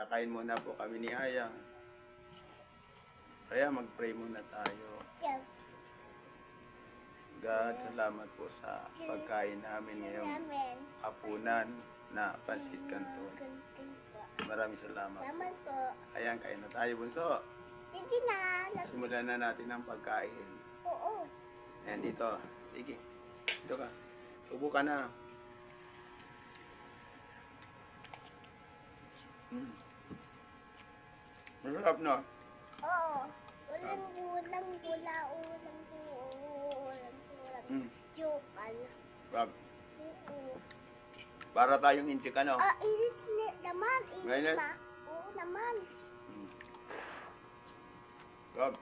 Kakain muna po kami ni Aya. Kaya mag-pray muna tayo. Yeah. God, salamat po sa pagkain namin ngayong hapunan na pansit canton. Maraming salamat. Salamat po. Ayan, kain na tayo, bunso. Sige na. Simulan na natin ang pagkain. Oo. Ayan, dito. Sige. Dito ka. Tubo ka na. Masarap, no? Oo. Ulang gula. Chukal. Rob, Oo. para tayong inchik, ano? Init naman. Mainit? Ma. Oo naman. Rob,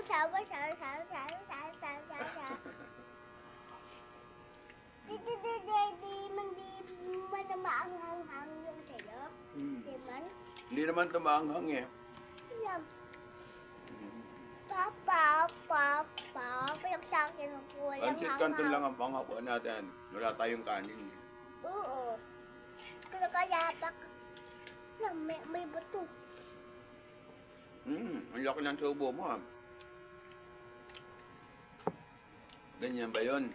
Sawa. Di man na maanghang yung sa'yo. Di man. hindi naman ito maanghang eh. Yan. Papa. Yung sa akin ang kulang Pansit canton lang ang panghapuan natin. Wala tayong kanin. Oo. Pero kaya may bato. Ang laki ng tubo mo, ha? Ganyan ba yun?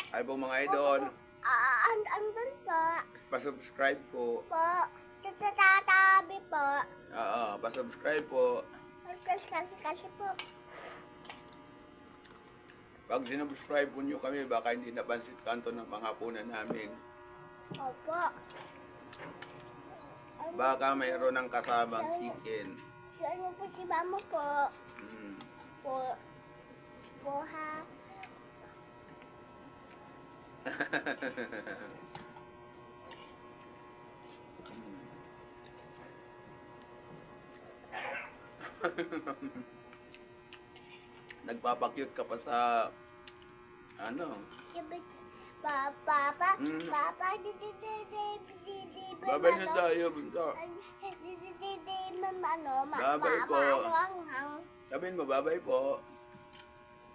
Ay po mga idol, Andun po. pasubscribe po. Tatabi po. Oo, pasubscribe po. Kasi po. Pag sinubscribe po nyo kami, baka hindi na pansit canton ng panghapunan namin. Opo. Baka mayroon ng kasamang chicken. Ano po si mama po? Mm. Po ha? Nagpapakyut ka pa sa ano? Papa, Babay na tayo, bunso. Babay po. Sabihin mo, babay po.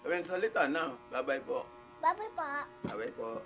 Sabihin, salita na. Babay po. Babay po. Babay po.